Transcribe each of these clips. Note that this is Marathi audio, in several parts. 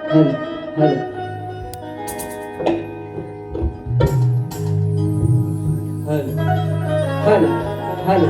Hello hello hello hello hello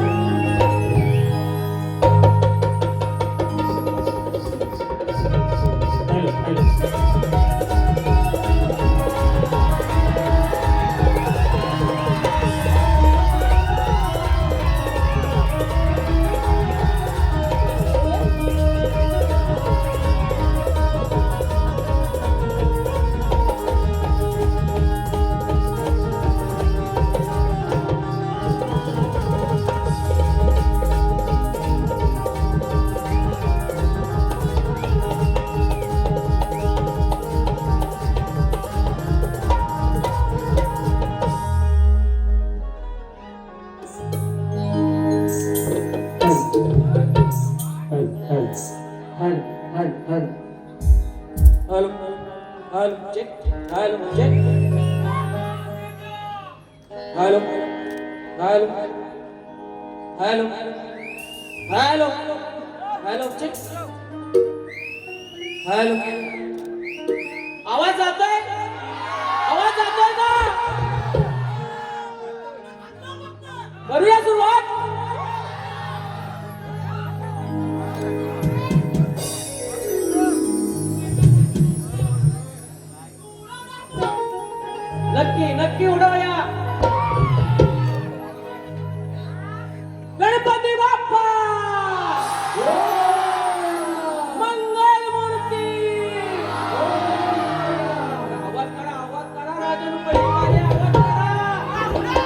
hello hello hello check hello आवाज जातोय का? करूया सुरुवात. नक्की उडवूया. गणपती बाप्पा मंगल मूर्ती. आवाज करा राजन परिवारे, आवाज करा.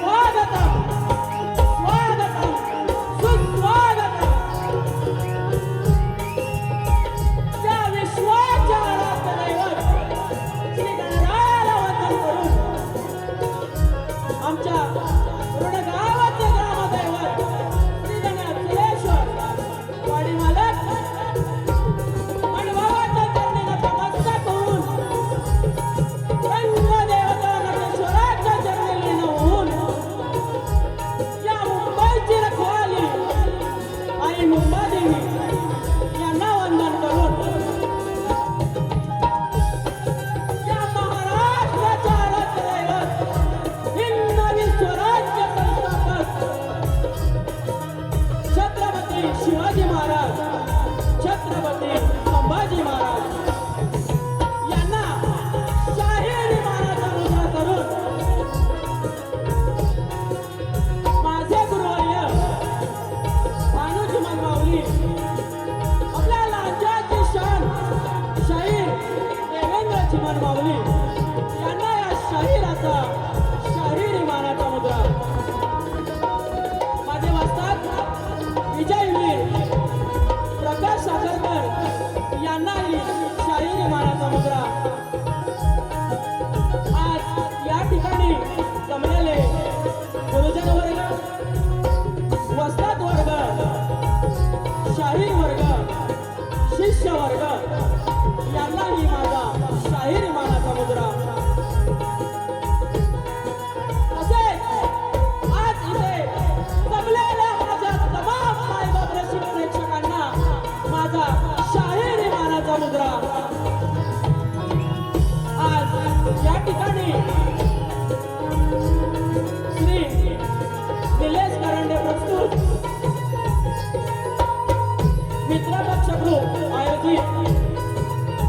स्वागतम सुस्वागतम त्या विश्वाच्या आराधनेवर श्री गणरायाला वंदन करून आमच्या पूर्ण गावाचे ग्रामदैवत श्री गणेश्वर वाडी मालक मनभावाच्या चरणी नतमस्तक होऊन रंगदेवता नटेश्वराच्या चरणी लीन होऊन या मुंबईची रखवाली आणि मुंबादेवी यांना वंदन करून या महाराष्ट्राच्या आराध्यदैवत हिंदवी स्वराज्य संस्थापक छत्रपती शिवाजी महाराज, छत्रपती संभाजी महाराज यांना शाहीर मानाचा मुजरा करून माझे गुरुवर्य भानुजी मनमावली आपल्या राज्याची शान शाहीर देवेंद्र चिमण माऊली यांना या शाहिराचा शाहिरी मानाचा मुद्रा. माझे वाचतात विजयवीर प्रकाश सागरकर यांनाही शाहिरी मानाचा मुद्रा. आज या ठिकाणी जमलेले गुरुजन वर्ग, वस्ताद वर्ग, शाहीर वर्ग, शिष्य वर्ग यांनाही माझा शाहीर मानाचा मुद्रा. तसेच आज इथे जमलेल्या माझ्या तमाम मायबाप रसिक प्रेक्षकांना माझा शाहीर मानाचा मुद्रा. आज या ठिकाणी श्री निलेश करंडे प्रस्तुत मित्रपक्ष ग्रुप आयोजित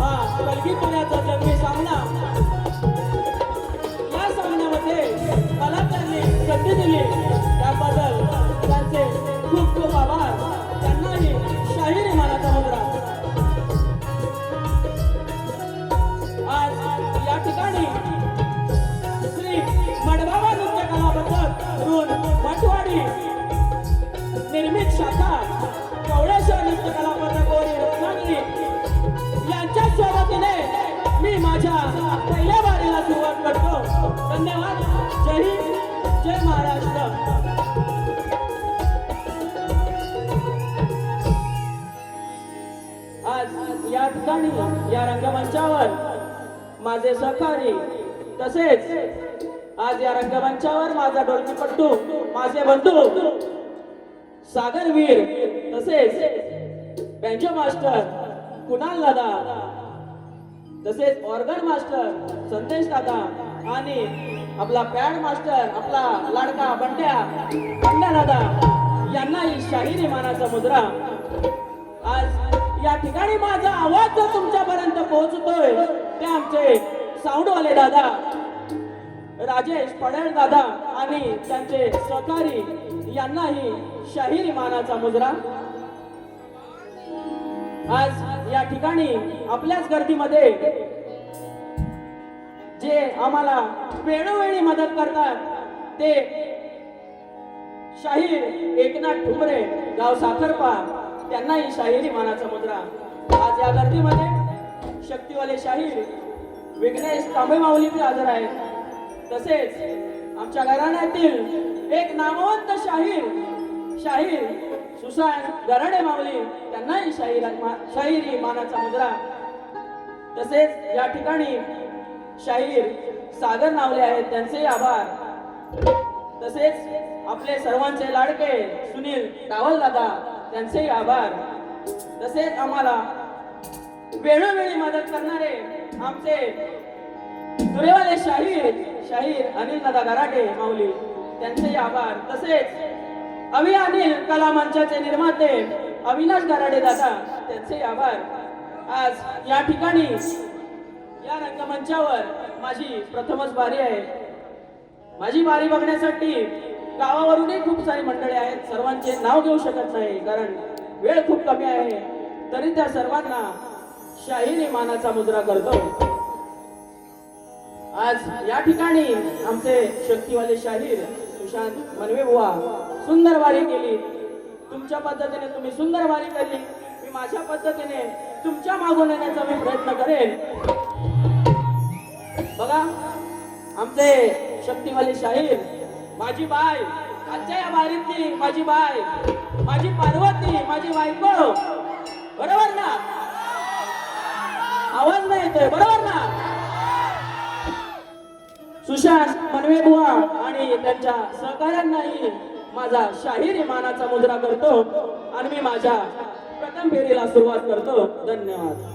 हा कलगी पुण्याचा जंगी सामना. या सामन्यामध्ये कलाकारांनी संधी दिली त्याबद्दल त्यांचे खूप खूप आभार. त्यांनाही शाहीर मानाचा मुद्रा. आज या ठिकाणी श्री मडगावा नृत्य कला पथक ऋण मठवाडी निर्मित शाखा कवळेश्वर नृत्य कला पथक ओरी रत्नागिरी यांच्या सोबतीने मी माझ्या पहिल्या वारीला सुरुवात करतो. धन्यवाद. जय हिंद, जय महाराष्ट्र. आज या ठिकाणी या रंगमंचावर माझे सहकारी तसेच आज या रंगमंचावर माझा ढोलकीपट्टू माझे बंधू सागरवीर तसेच बँजो मास्टर कुणाल दादा तसेच ऑर्गन मास्टर संदेश दादा आणि आपला पॅड मास्टर आपला लाडका बंड्या दादा यांनाही शाहिरी मानाचा मुद्रा. आज या ठिकाणी माझा आवाज जो तुमच्यापर्यंत पोहोचतोय ते आमचे साऊंडवाले दादा राजेश पडेल दादा आणि त्यांचे सहकारी यांनाही शाहिरी मानाचा मुजरा. आज या ठिकाणी आपल्याच गर्दीमध्ये जे आम्हाला वेळोवेळी मदत करतात ते शाहीर एकनाथ ठुमरे गाव साखरपा त्यांनाही शाहिरी मानाचा मुद्रा. आज या गर्दीमध्ये शक्तीवाले शाहीर विघ्नेश तांबे माऊली बी हजर आहेत. तसेच आमच्या घराण्यातील एक नामवंत शाहीर सुशांत गराडे माऊली त्यांनाही शाहिरी मानाचा मुद्रा. तसेच या ठिकाणी शाहीर सागर नावले आहेत, त्यांचे आभार. तसेच आपले सर्वांचे लाडके सुनील टावल दादा, त्यांचे आभार. तसेच आम्हाला वेळोवेळी मदत करणारे आमचे दुरेवाले शाहीर अनिल दादा गराटे माऊली, त्यांचे आभार. तसेच अनिल कला मंचाचे निर्माते अविनाश गराडे दादा, त्यांचे आभार. आज या ठिकाणी या रंगमंचावर माझी प्रथमच बारी आहे. माझी बारी बघण्यासाठी गावावरूनही खूप सारी मंडळी आहेत. सर्वांचे नाव घेऊ शकत नाही कारण वेळ खूप कमी आहे. तरी त्या सर्वांना शाहीर मानाचा मुजरा करतो. आज या ठिकाणी आमचे शक्तिवाले शाहीर सुशांत मनवे बुवा सुंदर वारी केली. तुमच्या पद्धतीने तुम्ही सुंदर वारी केली. मी माझ्या पद्धतीने तुमच्या मागून येण्याचा मी प्रयत्न करेन. बघा आमचे शक्तिवाले शाहीर, माझी बाय आजच्या या वारीतली माझी बाय, माझी पार्वती, माझी बायको, बरोबर ना? आवाज नाही येतोय, बरोबर ना? सुशांत मनवे बुवा आणि त्यांच्या सहकाऱ्यांनाही माझा शाहीर मानाचा मुजरा करतो आणि मी माझ्या प्रथम फेरीला सुरुवात करतो. धन्यवाद.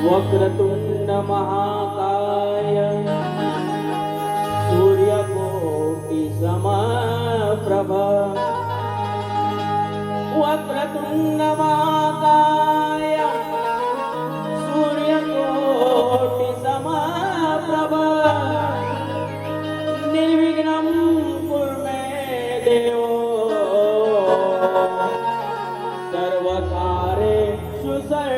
वक्रतुंड महाकाय सूर्यकोटि समप्रभ, वक्रतुंड महाकाय सूर्यकोटि समप्रभ, निर्विघ्नं कुरु मे देव सर्वकार्येषु सर्वदा.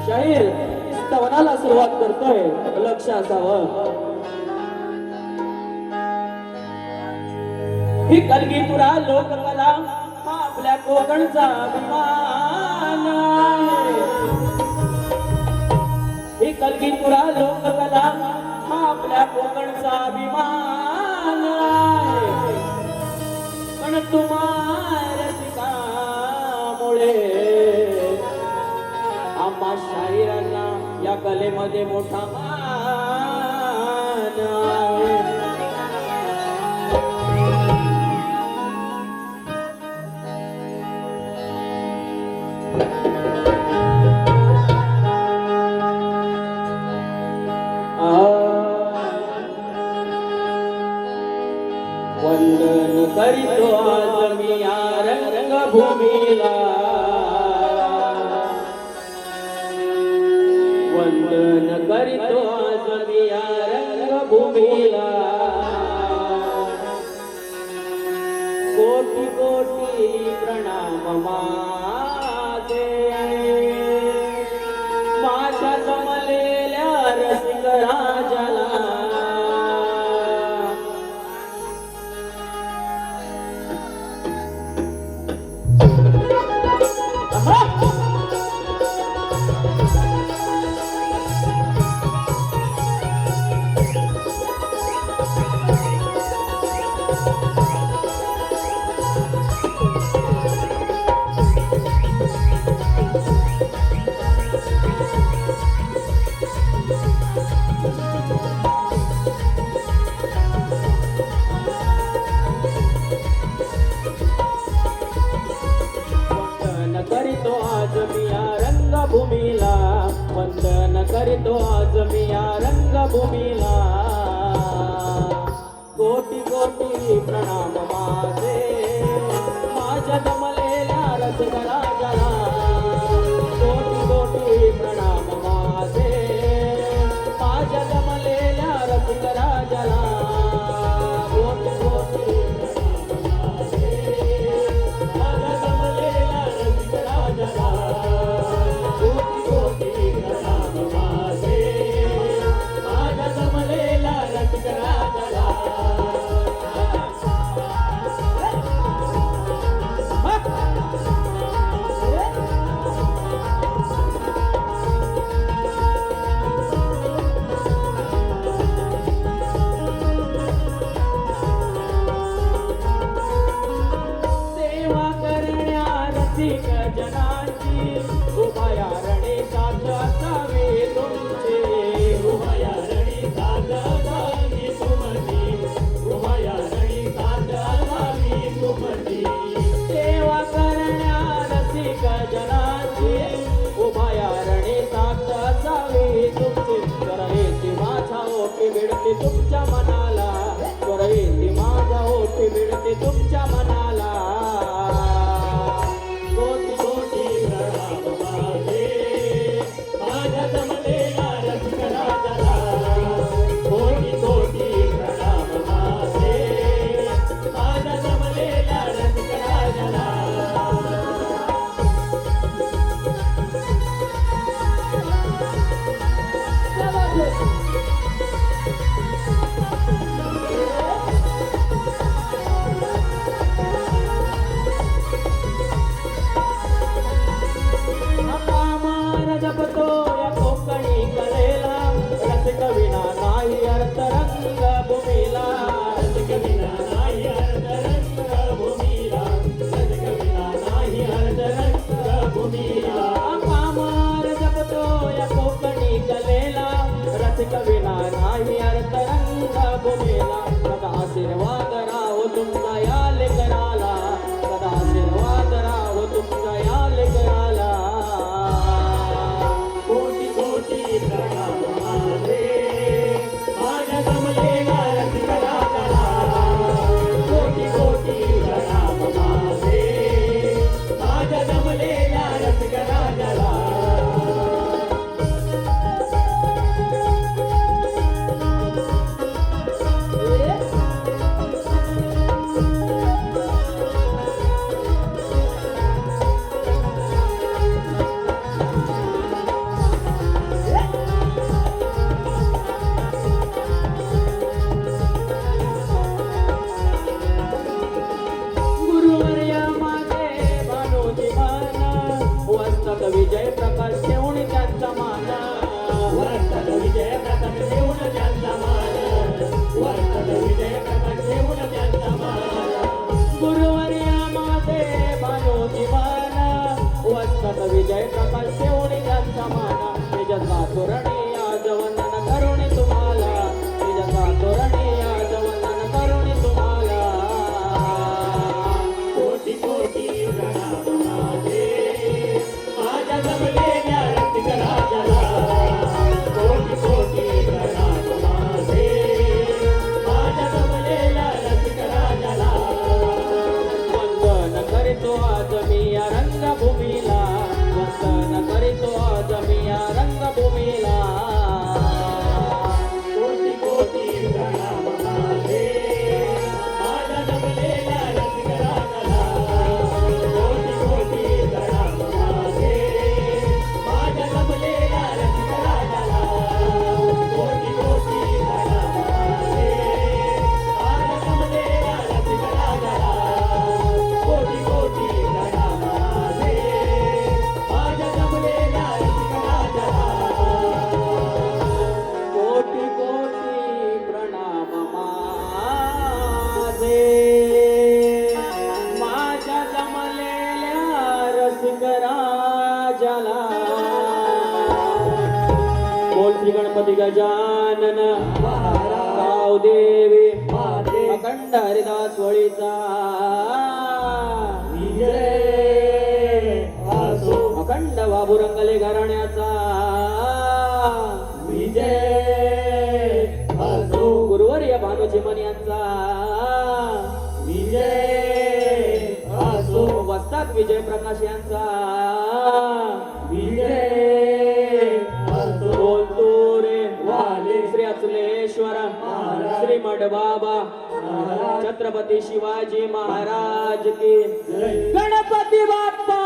शाहीर स्तवनाला सुरुवात करतोय, लक्ष असावं. ही कलगीतुरा लोककला हा आपल्या कोकणचा अभिमान आहे. ही कलगीतुरा लोककला हा आपल्या कोकणचा अभिमान आहे. पण तुम्हा रसिकामुळे आम्हा शाहिरांना या कलेमध्ये मोठा मान आहे. वंदन करीतो आज मी या रंगभूमीला, वंदन करीतो आज मी या रंगभूमीला. कोटी कोटी प्रणाम माझे माझ्या जमलेल्या रसिक राजाला करितो आज मी या रंगभूमीला वंदन करितो आज मी या रंगभूमीला कोटी कोटी प्रणाम माझे माझ्या जमलेल्या रसिक राजाला कोटी कोटी प्रणाम माझे माझ्या जमलेल्या रसिक राजाला कोटी कोटी जनाची उभया रणे साथ असावे तुमचे उभया रणे साथ असावी तुमची उभया रणे साथ असावी तुमची सेवा करण्या रसिक जनाची उभया रणे साथ असावे तुमचे करवेची माझा ओठी भिडते तुमच्या मनाला करवेची माझा ओठी भिडते तुमच्या मनाला जपतो या कोकणी कलेला रसिक विना नाही अर्थ रंगभूमीला रसिक विना नाही अर्थ रंगभूमीला रसिक विना नाही अर्थ रंगभूमीला पामार जपतो या कोकणी कलेला रसिक विना नाही अर्थ रंगभूमीला सदा आशीर्वाद राहो तुमचा या लेकराला सदा आशीर्वाद राहो तुमचा या लेकराला विजय प्रकाश ठेवून त्यांचा मान वर्तक विजय प्रकाश ठेवून त्यांचा मान वर्तक विजय प्रकाश ठेवून त्यांचा मान गुरुवर्या माझे भानोजी मान वर्तक विजय प्रकाश ठेवून त्यांचा मान निजचा तोरणे आज वंदन करुणे तुम्हाला निजचा तोरणे आज वंदन करुणे तुम्हाला कोटी कोटी प्रणाम माझे जमलेल्या रसिक राजाला कोटी कोटी प्रणाम माझे माझ्या जमलेल्या रसिक राजाला वंदन करितो आज मी या रंगभूमीला वंदन करितो आज मी या रंगभूमीला कोटी कोटी प्रणाम माझे माझ्या जमलेल्या रसिक गजानन महाराज गावदेवी माते अखंड हरिदास वळीचा विजय असो अखंड बाबुरंगले घराण्याचा विजय असो गुरुवर्य भानुचिमन यांचा विजय असो वस्ताद विजय प्रकाश यांचा विजय असो बोलतो रे वाले श्री अचलेश्वर श्री मडबाबा छत्रपती शिवाजी महाराज की जय गणपती बाप्पा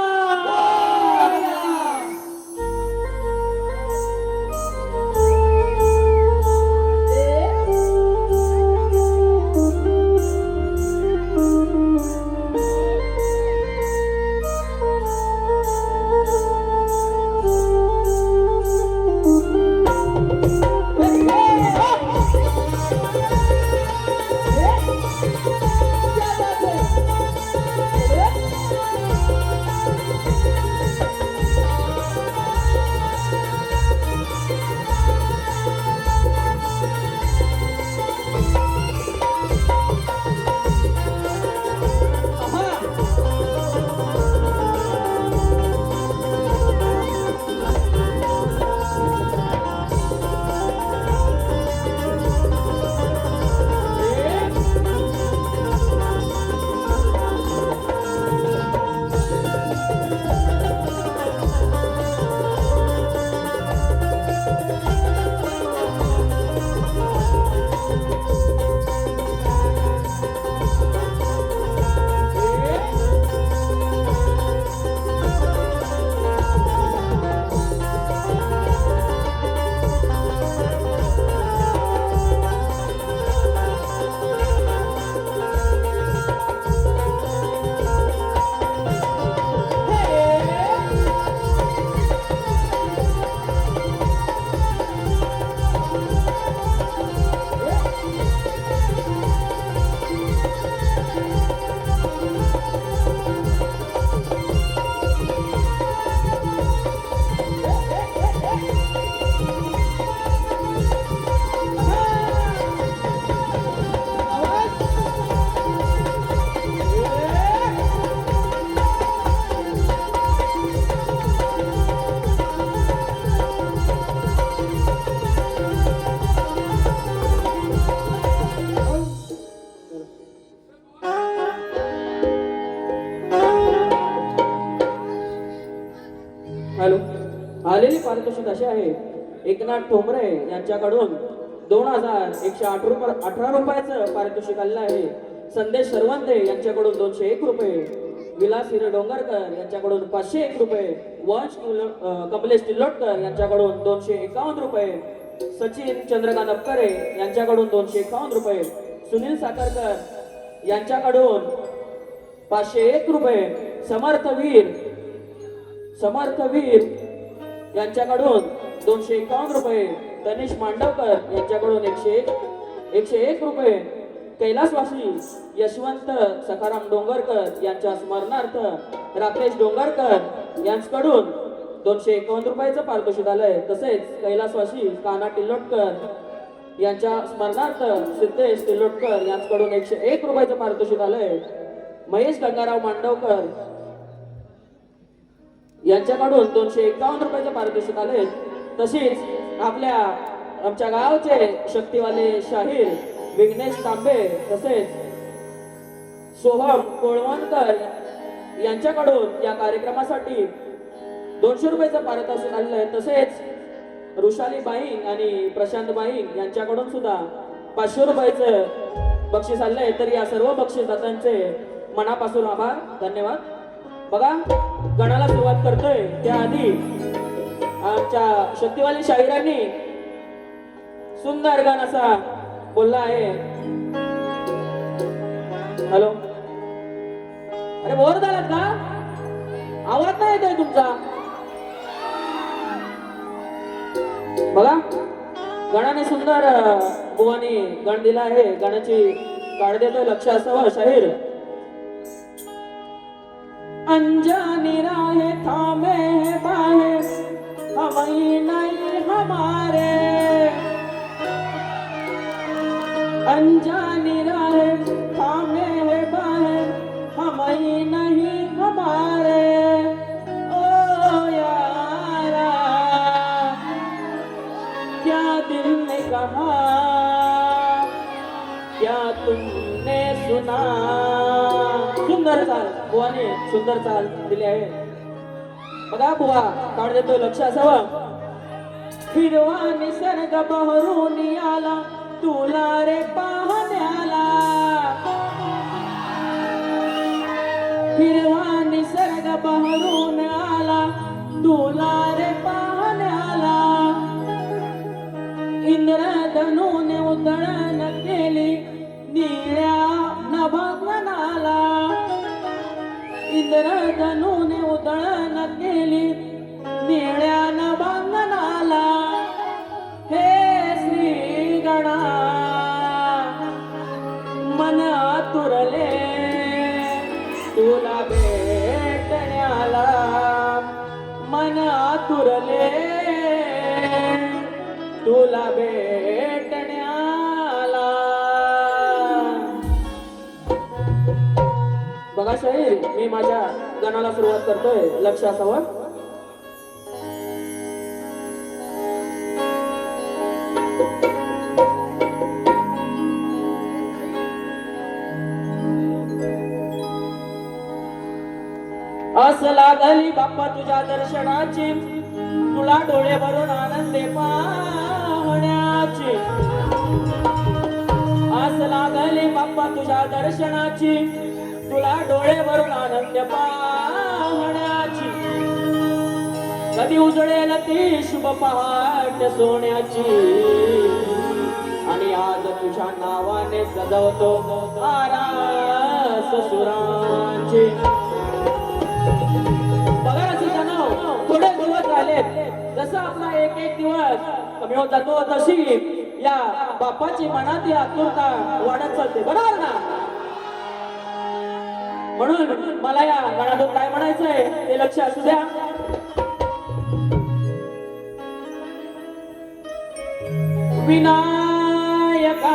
हॅलो आलेली पारितोषिक असे आहे एकनाथ ठोंबरे यांच्याकडून 2118 रुपयाचं पारितोषिक आलेलं आहे. संदेश सरवंते यांच्याकडून 201 रुपये, विलास हिरे डोंगरकर यांच्याकडून 501 रुपये, वंश कमलेश तिल्लोटकर यांच्याकडून 251 रुपये, सचिन चंद्रकांत अपकरे यांच्याकडून 251 रुपये, सुनील साखरकर यांच्याकडून 501 रुपये, समर्थ वीर यांच्याकडून 251 रुपये, तनिष मांडवकर यांच्याकडून 101 रुपये, कैलासवासी यशवंत सखाराम डोंगरकर यांच्या स्मरणार्थ राकेश डोंगरकर यांच्याकडून 251 रुपयाचं पारितोषिक आलंय. तसेच कैलासवासी कान्हा टिल्लोटकर यांच्या स्मरणार्थ सिद्धेश टिल्लोटकर यांच्याकडून 101 रुपयाचं पारितोषिक आलंय. महेश गंगाराव मांडवकर यांच्याकडून 251 रुपयाचं पारितोषिक आले. तशीच आमच्या गावचे शक्तीवाले शाहीर विघ्नेश तांबे तसेच सोहम कोळवणकर यांच्याकडून या कार्यक्रमासाठी 200 रुपयाचं पारितोषिक आलेलं आहे. तसेच रुशाली बाईंग आणि प्रशांत बाईंग यांच्याकडून सुद्धा 500 रुपयाचं बक्षीस आलंय. तर या सर्व बक्षीसदात्यांचे मनापासून आभार, धन्यवाद. बघा गणाला सुरुवात करतोय त्याआधी आमच्या शक्तिवाली शाहिरांनी सुंदर गाण असा बोलला आहे. हॅलो, अरे बोर झालात का? आवाज नाही येतोय तुमचा. बघा गणाने सुंदर बुवानी गण दिला आहे. गाण्याची काढ देतोय, लक्ष असावं. शाहीर अनजानी राहे थामे बाहे हम नहीं हमारे अनजानी राहें थामे है बाहें हम ही नहीं हमारे ओ यारा क्या दिल ने कहा क्या तुमने सुना सुंदर चाल बुवाने सुंदर चाल दिली आहे बघा बुवा काढ देतोय लक्ष असावं हिरवा निसर्ग बहरून आला तुला रे पाहण्याला हिरवा निसर्ग बहरून आला तुला रे पाहण्याला इंद्रधनुने उतळण केली निळ्या नभगनाला इंद्रधनुने उतळण केली निळ्या नभगनाला हे श्री गणा मन आतुरले तुला भेटण्याला मन आतुरले तुला भेटण्याला बघा शाहीर मी माझ्या गाण्याला सुरुवात करतोय लक्ष असावं आस लागली बाप्पा तुझ्या दर्शनाची तुला डोळे भरून आनंदे पाहण्याची आस लागली बाप्पा तुझ्या दर्शनाची तुला डोळे भरून आनंद पाहण्याची कधी उजळेल ती शुभ पहाट सोन्याची आणि आज तुझ्या नावाने सजवतो आरास सुरांची बघा रसिकांनो थोडे दिवस राहिलेत जसं आपला एक एक दिवस कमी होत जातो तशी या बाप्पाची मनातली आतुरता वाढत चालते बरोबर ना म्हणून मला या गाण्यातून काय म्हणायचंय ते लक्ष असू द्या विनायका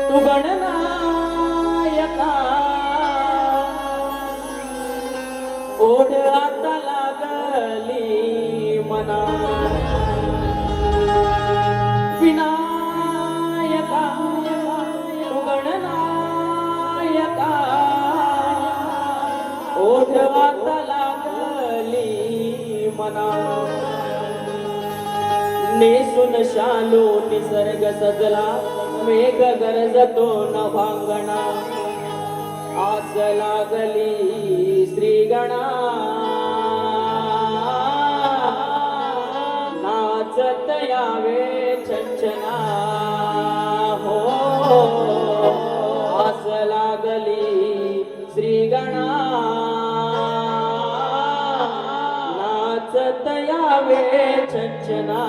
तू गणनायका ओढ आता लागली मना विनायका तू गणनायका ओढ आता लागली मना नेसून शालू निसर्ग सजला मेघ गरजतो नभांगणा आस लागली श्रीगणा नाचत यावे छंछना हो आस लागली श्रीगणा नाचत यावे छंछना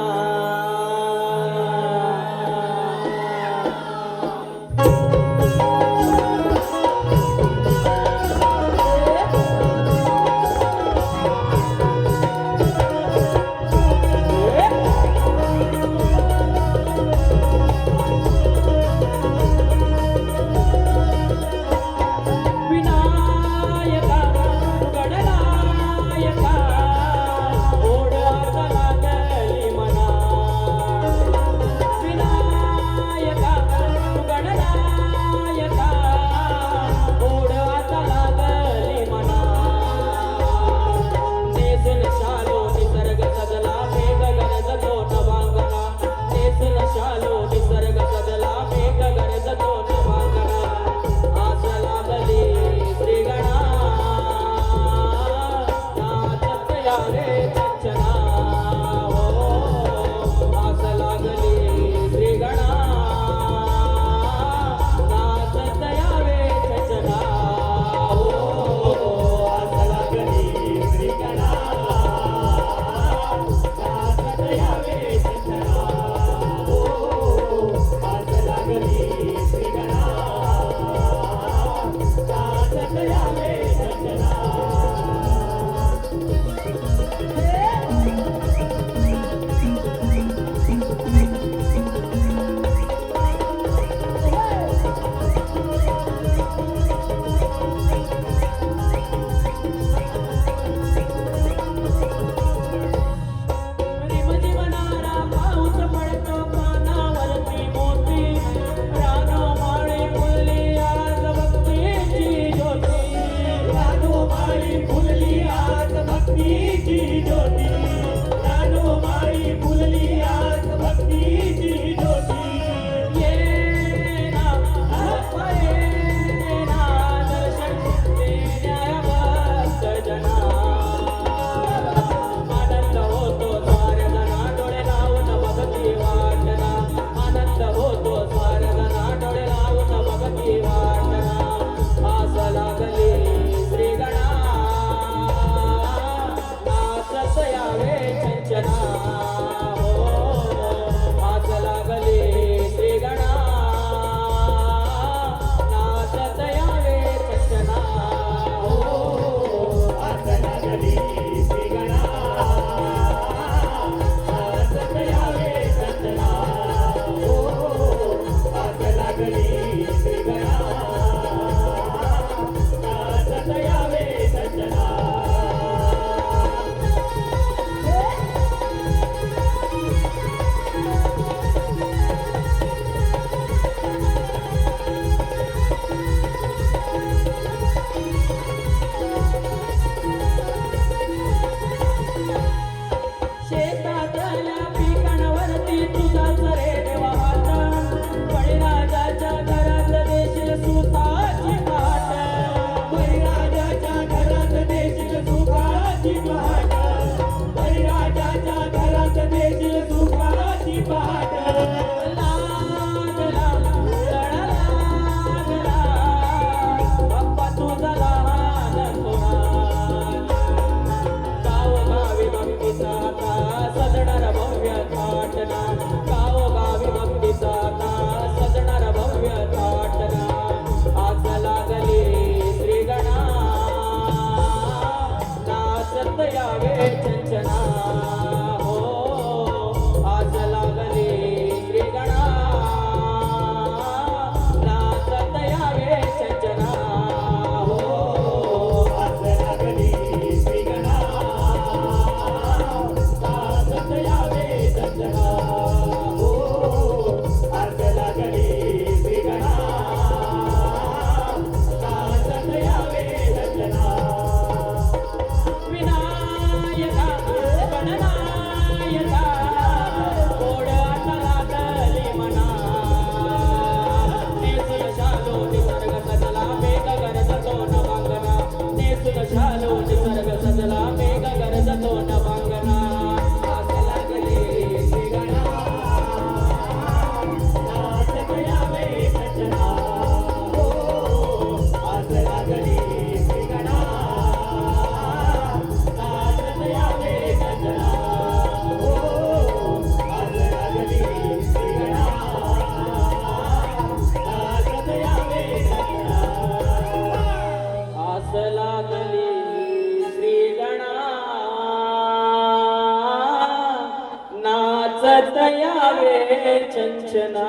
चंचना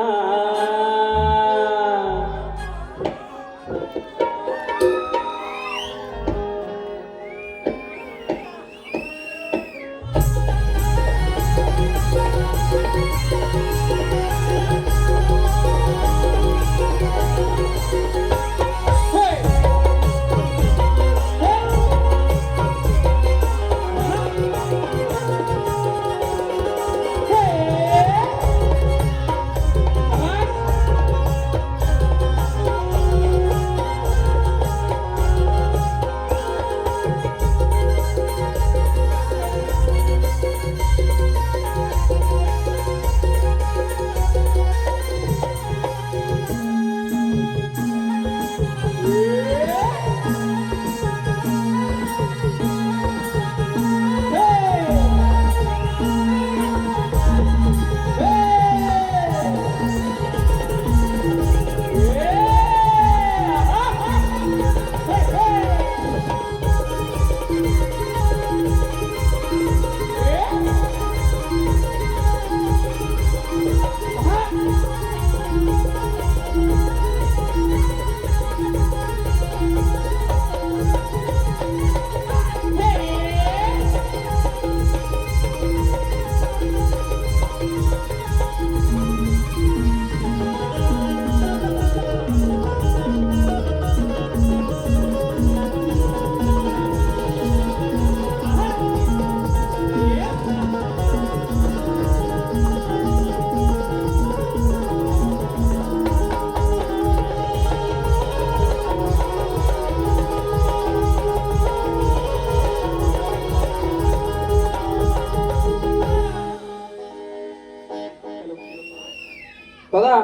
बघा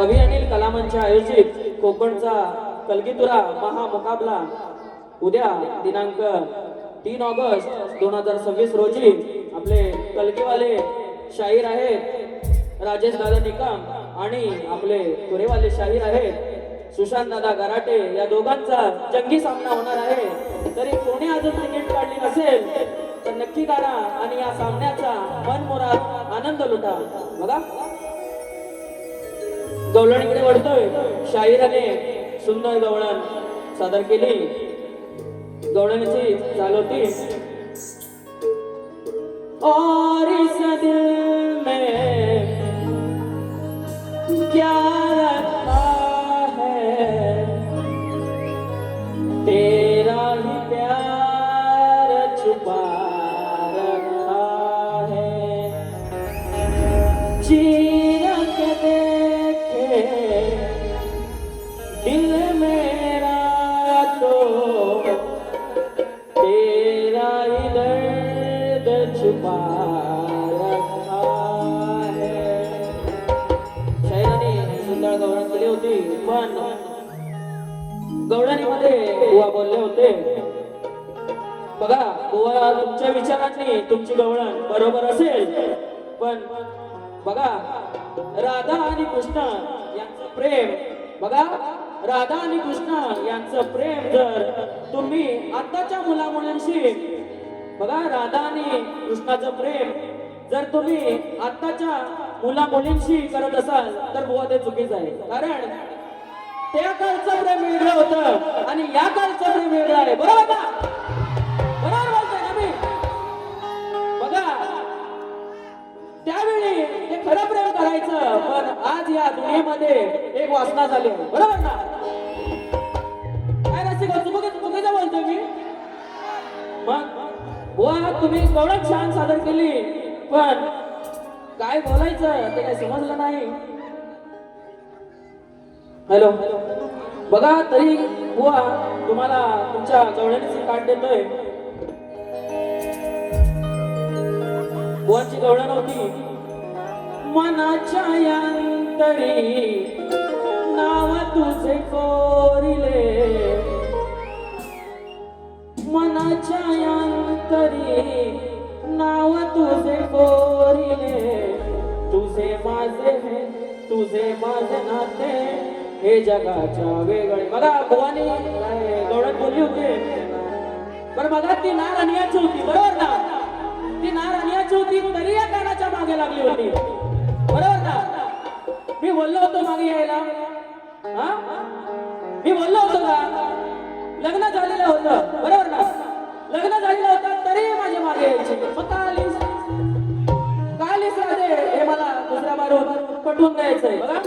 अभिअनिल कलामंच आयोजित कोकणचा कलगीतुरा महामुकाबला उद्या दिनांक 3 ऑगस्ट 2026 रोजी आपले कलगीवाले शाहीर आहेत राजेश दादा निकम आणि आपले तुरेवाले शाहीर आहेत सुशांत दादा गराटे या दोघांचा जंगी सामना होणार आहे। तरी कोणी अजून तिकीट काढली नसेल तर नक्की काढा आणि या सामन्याचा मनमुराद आनंद लुटा। बघा गवळणीकडे वळतोय शाहिराने सुंदर गवळण सादर केली। गवळणीची चाल होती और इस दिल में क्या रखा है तेरा ही प्यार छुपा रखा है चीर के देखे दिल मेरा तो तेरा ही दर्द छुपा रखा है। शायराने सुंदर गवळण केली होती पण गवळणीमध्ये बुवा बोलले होते बघा बुवा तुमच्या विचारांनी तुमची गवळण बरोबर असेल पण बघा राधा आणि कृष्ण यांचं प्रेम बघा राधा आणि कृष्ण यांचं प्रेम जर तुम्ही आताच्या मुलामुलांशी बघा राधा आणि कृष्णाचं प्रेम जर तुम्ही आताच्या मुला मुलींशी करत असाल तर बुवा ते चुकीचं आहे। कारण त्या काळचं प्रेम वेगळं होतं आणि या काळचं प्रेम वेगळं आहे। बरोबर का? बरोबर बोलतोय ना मी? बघा त्यावेळी ते खरं प्रेम करायचं पण आज या दुनियेमध्ये एक वासना झाली आहे। बरोबर ना? काय रसिक चुकीचं बोलतोय मी? मग बुवा तुम्ही गवळण छान सादर केली पण काय बोलायचं ते काही समजलं नाही। हॅलो बघा तरी बुवा तुम्हाला तुमच्या गवळणीची काट देतोय। बुवांची गवळण होती मनाच्या अंतरी नाव तुझे कोरिले मनाच्या अंतरी नाव तुझे कोरिले तुझे माझे नाते हे जगाच्या वेगळे। बघा बुवानी गवळण बोलली होती पण बघा ती नार अनियाची होती। बरोबर ना? ती नार अनियाची होती तरी या गाण्याच्या मागे लागली होती। बरोबर ना? मी बोललो होतो मागे यायला हा मी बोललो होतो का लग्न झालेलं होतं बरोबर ना लग्न झालेलं होतं तरी माझे मागे यायचे मग का आलीस राधे हे मला दुसऱ्या बारून पटवून द्यायचंय बघा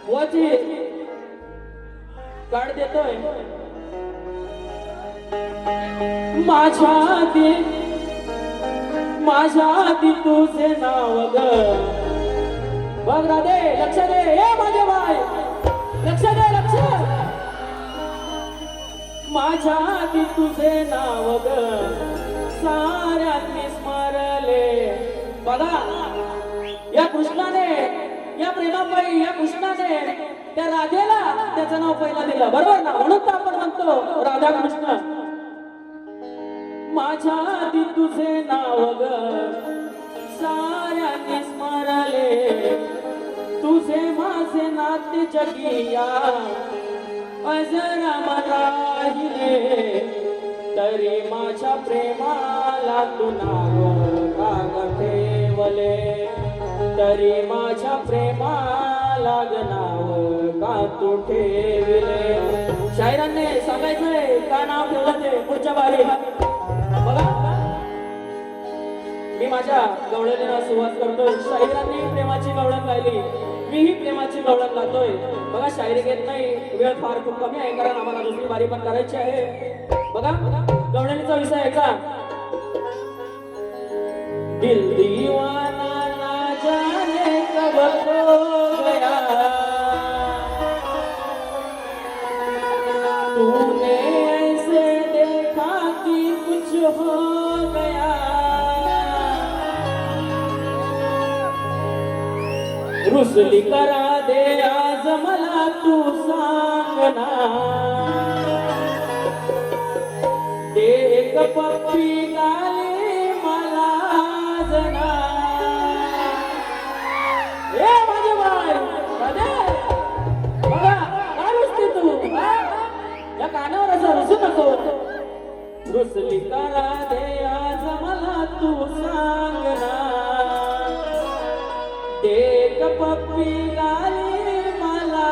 बुवाची कार्ड देतोय माझ्या आधी तुझे नाव ग बघ राधे लक्ष दे हे माझे बाय लक्ष दे लक्ष माझ्या आधी तुझे नाव ग साऱ्यांनी स्मरले बघा या कृष्णाने या प्रेमाबाई या कृष्णाने त्या राधेला त्याचं नाव पहिला दिलं बरोबर ना म्हणून तर आपण म्हणतो राधा कृष्ण माझ्या आधी तुझे नाव ग साऱ्यांनी स्मरले तुझे माझे नाते जगिया अजराम राहिले तरी माझ्या प्रेमाला तू नाव का ठेवले तरी माझ्या प्रेमाला नाव का तू ठेवले शायरांनी सांगायचंय का नाव ठेवलं ते पुढच्या बारी बघा मी माझ्या गवळणीला सुरुवात करतोय शायरांनी प्रेमाची गवळण गायली मीही प्रेमाची गवळण गातोय बघा शायरी घेत नाही वेळ फार खूप कमी आहे कारण आम्हाला दुसरी बारी पण करायची आहे बघा गवळणीचा विषय आहे का दिल दीवाना ना जाने कब खो गया तूने ऐसे देखा कि कुछ हो गया रुसली करा दे आज मला तू सांगना दे एक पप्पी गाली मला जना ए माझे बाय राधे बघा काय रुसते तू या कानावर असं रुसू नको रुसली करा दे आज मला तू सांगना देख पप्पी गाली मला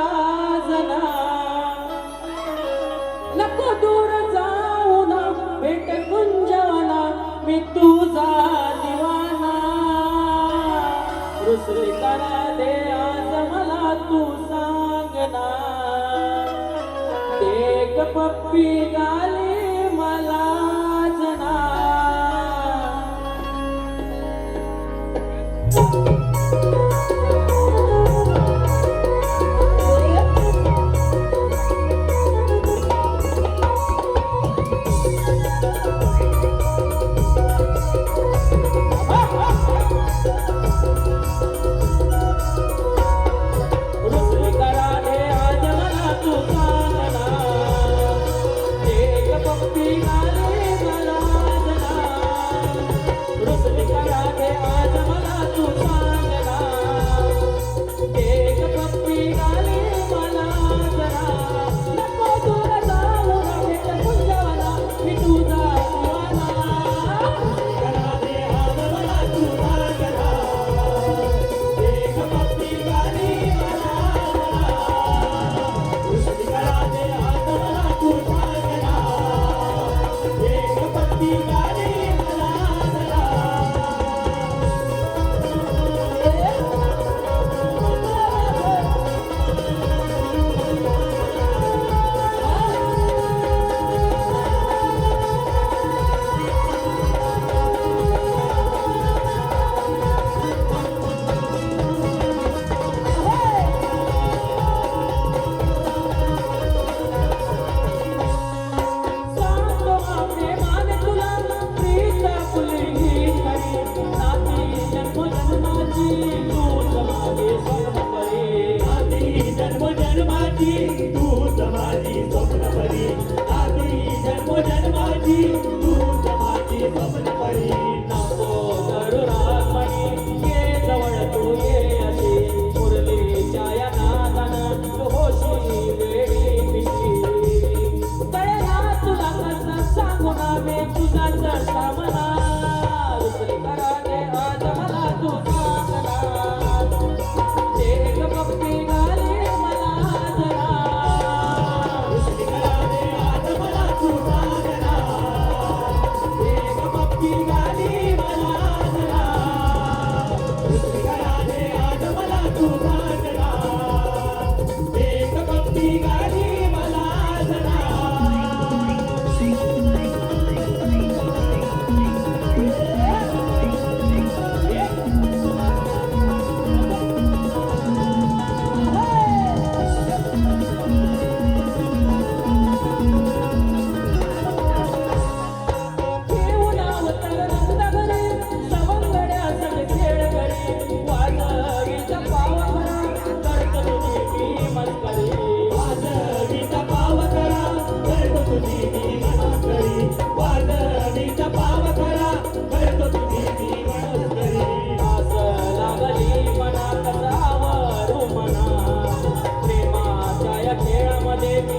जना नको दूर जाऊ ना भेट कुंजवना मी तुझा दिवाना रुसली करा दे आज मला तू सांगना देख पप्पी गाली मला जना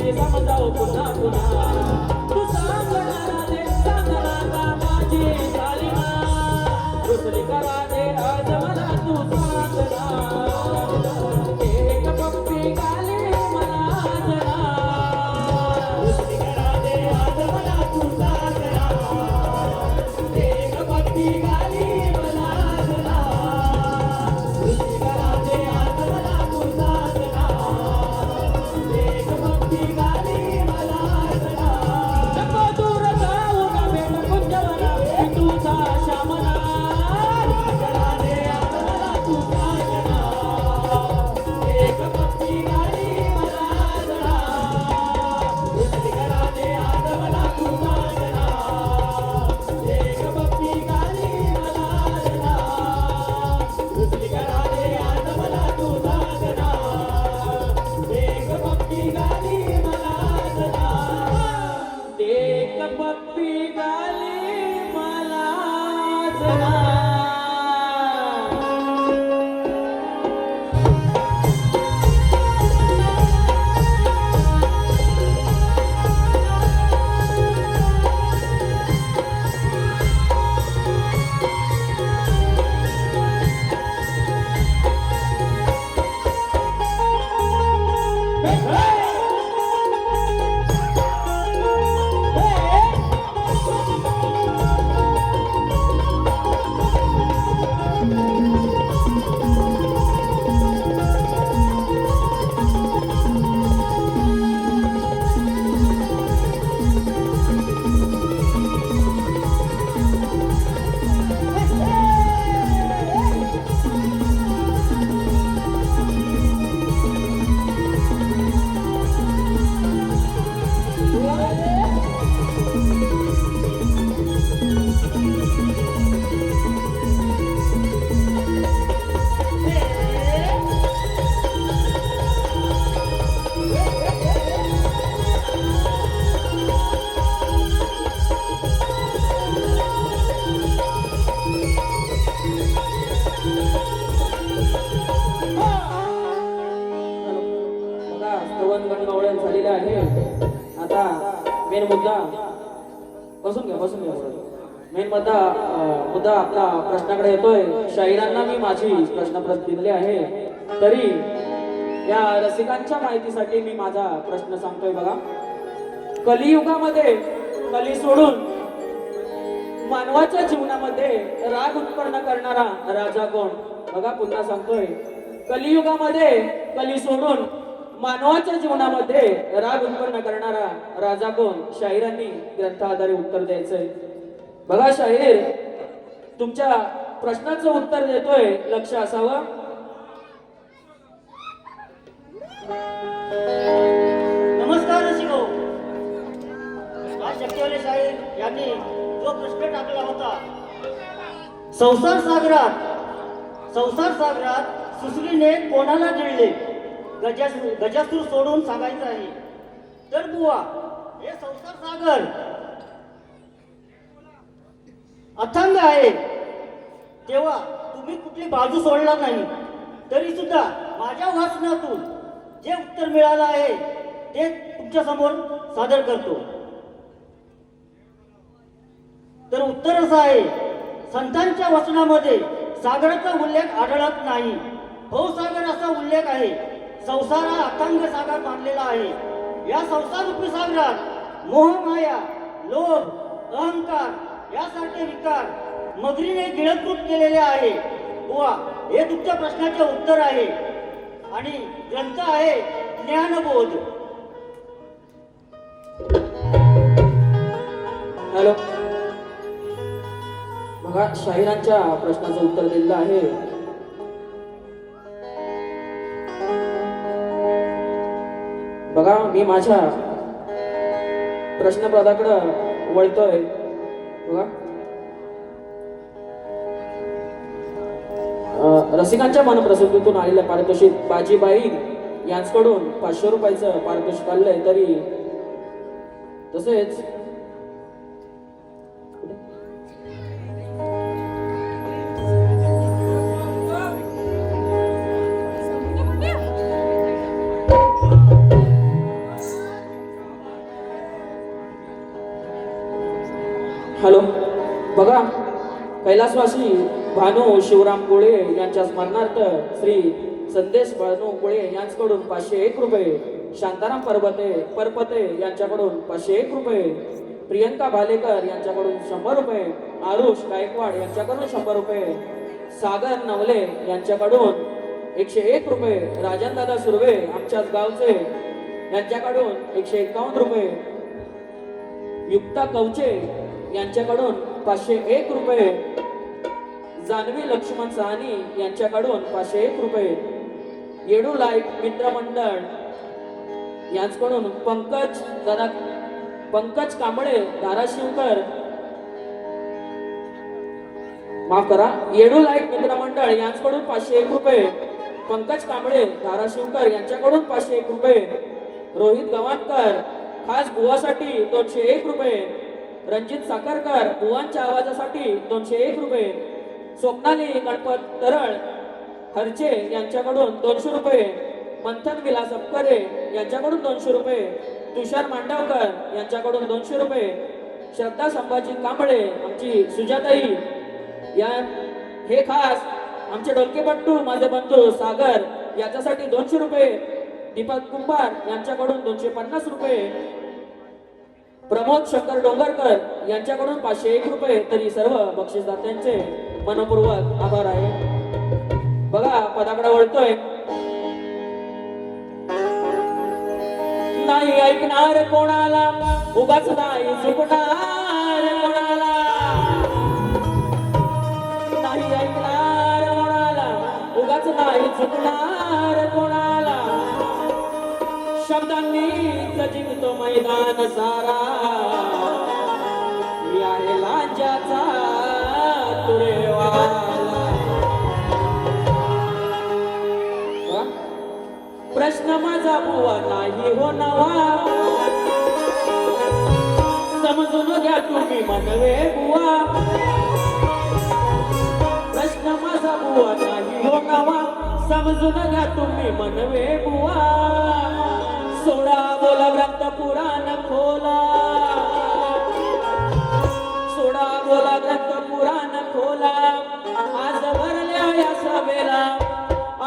माझे समजावं पुन्हा पुन्हा तू सांग ना राधे सांग ना का माझी शालिना रुसली का राधे आज मला तू सांग ना एक पप्पी गाली मला आज ना रुसली का राधे आज मला तू सांग ना एक पप्पी गाली मला आज ना रुसली का राधे आज मला तू सांग ना एक पप्पी गाली मला आज ना नको दूर जाऊ का भेट कुंजवना मी तुझा श्यामना राधे आज मला तू सांग ना एक पप्पी गाली मला आज ना रुसली का राधे आज मला तू सांग ना एक पप्पी गाली मला आज ना रुसली का राधे आज मला तू सांग ना एक पप्पी गाली मला आज ना एक पप्पी गाली मला जना बघा स्तवन गणगवळण झालेलं आहे. आता मेन मुद्दा बसून घ्या मेन मुद्दा आपला प्रश्नाकडे येतोय. शाहिरांना मी माझी प्रश्नप्रत दिले आहे, तरी या रसिकांच्या माहितीसाठी मी माझा प्रश्न सांगतोय. बघा, कलियुगामध्ये कली सोडून मानवाच्या जीवनामध्ये राग उत्पन्न करणारा राजा कोण? बघा पुन्हा सांगतोय, कलियुगामध्ये कली सोडून मानवाच्या जीवनामध्ये राग उत्पन्न करणारा राजा कोण? शाहिरांनी ग्रंथाधारे उत्तर द्यायचंय. बघा शाहीर तुमच्या प्रश्नाचं उत्तर देतोय, लक्ष असावं. नमस्कार रसिको. आज शक्तिवाले शाहीर यांनी जो प्रश्न टाकला होता, संसार सागरात सुसरीने कोणाला गिळले, गजासूर सोडून सांगायचं आहे. तर बुवा, हे संसार सागर अथांग आहे, तेव्हा तुम्ही कुठली बाजू सोडला नाही. तरी सुद्धा माझ्या वाचनातून जे उत्तर मिळालं आहे ते तुमच्या समोर सादर करतो. तर उत्तर असं आहे, संतांच्या वचनामध्ये सागराचा उल्लेख आढळत नाही. भवसागर असा उल्लेख आहे. संसार हा अथांग सागर मानलेला आहे. या संसाररूपी सागरात मोह, माया, लोभ, अहंकार यासारखे विकार मगरीने गिळंकृत केलेले आहे. बुवा, हे तुमच्या प्रश्नाचे उत्तर आहे आणि ग्रंथ आहे ज्ञानबोध. हॅलो, बघा शाहिरांच्या प्रश्नाचं उत्तर दिलेलं आहे. बघा मी माझ्या प्रश्नपदाकडे वळतोय. बघा रसिकांच्या मनप्रसंगीतून आलेल्या पारितोषिक बाजीबाई यांच्याकडून 500 रुपयाचं पारितोषिक आलंय. तरी तसेच हॅलो, बघा, कैलासवासी भानू शिवराम कोळे यांच्या स्मरणार्थ श्री संदेश भानू कोळे यांच्याकडून 501 रुपये, शांताराम परपते यांच्याकडून 501 रुपये, प्रियंका भालेकर यांच्याकडून 100 रुपये, आरुष गायकवाड यांच्याकडून 100 रुपये, सागर नवले यांच्याकडून 101 रुपये, राजनदादा सुर्वे आमच्याच गावचे यांच्याकडून 151 रुपये, युक्ता कवचे यांच्याकडून 501 रुपये, जान्हवी लक्ष्मण साहनी यांच्याकडून 501 रुपये, येडू लाईट मित्रमंडळ यांच्याकडून पंकज कांबळे धाराशिवकर, माफ करा, येडू लाईट मित्रमंडळ यांच्याकडून 501 रुपये, पंकज कांबळे धाराशिवकर यांच्याकडून 501 रुपये, रोहित गव्हाणकर खास बुवासाठी 201 रुपये, रणजित साखरकर बुवांच्या आवाजासाठी 201 रुपये, स्वप्नाली गणपत तरळ हरचे यांच्याकडून 200 रुपये, मंथन विलास अपकरे यांच्याकडून 200 रुपये, तुषार मांडवकर यांच्याकडून 200 रुपये, श्रद्धा संभाजी कांबळे आमची सुजाताई या हे खास आमचे डोलकेपट्टू माझे बंधू सागर याच्यासाठी 200 रुपये, दीपक कुंभार यांच्याकडून 250 रुपये, प्रमोद शंकर डोंगरकर यांच्याकडून 501 रुपये. तरी सर्व बक्षीसदात्यांचे मनपूर्वक आभार आहे. बघा, पदाकडे वळतोय. नाही ऐकणार कोणाला, उगाच नाही चुकणार कोणाला, नाही ऐकणार कोणाला, उगाच नाही चुकणार कोणाला, शब्दांनीच जिंकतो मैदान सारा, मी आहे लांजाचा तुरेवाला. प्रश्न माझा बुवा नाही हो नवा, समजून घ्या तुम्ही मनवे बुवा. प्रश्न माझा बुवा नाही हो नवा, समजून घ्या तुम्ही मनवे बुवा. सोडा बोला ग्रंथ पुराण खोला, सोडा बोला ग्रंथ पुराण खोला. आज भरल्या या सभेला,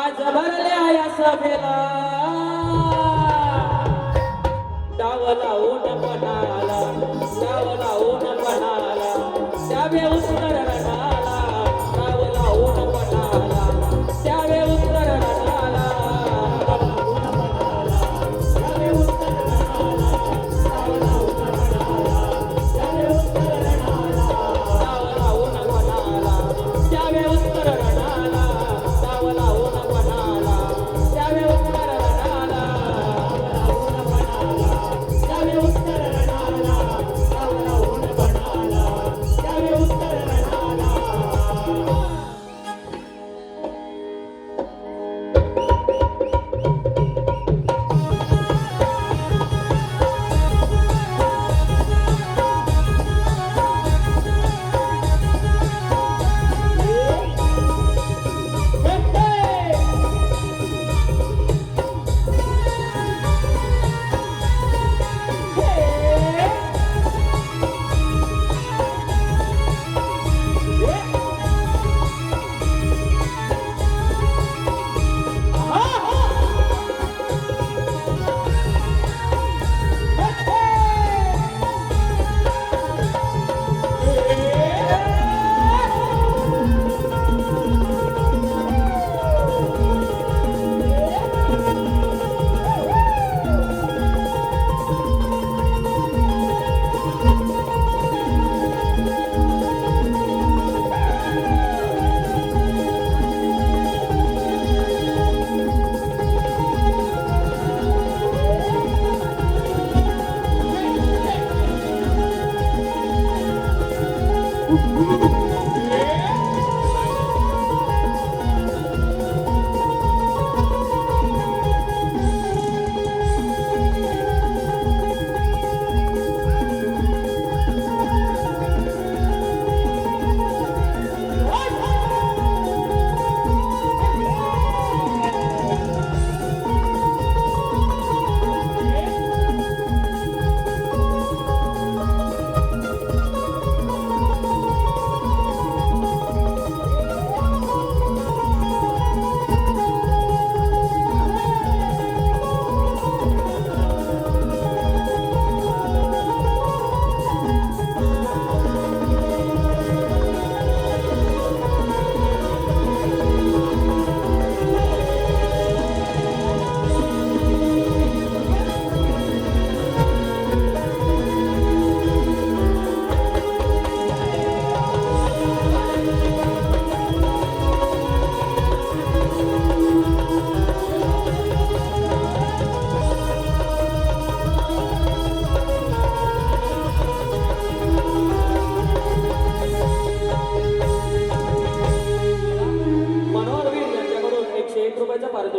आज भरल्या या सभेला, डाव लावून पणाला, डाव लावून पणाला, त्यावे उत्तर रणाला, डाव लावून पणाला, त्यावे उत्तर रणाला, त्यावे उत्तर रणाला, डाव लावून पणाला, त्यावे उत्तर रणाला, डाव लावून पणाला, त्यावे उत्तर रणाला, डाव लावून पणाला, त्यावे उत्तर रणाला, डाव लावून पणाला, त्यावे उत्तर रणाला, डाव लावून पणाला, त्यावे उत्तर रणाला.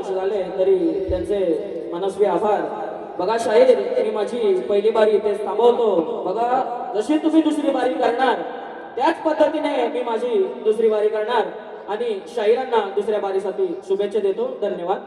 अध्यक्ष झाले तरी त्यांचे मनस्वी आभार. बघा शाहीर, मी माझी पहिली बारी इथेच थांबवतो. बघा, जशी तुम्ही दुसरी बारी करणार त्याच पद्धतीने मी माझी दुसरी बारी करणार आणि शाहिरांना दुसऱ्या बारीसाठी शुभेच्छा देतो. धन्यवाद.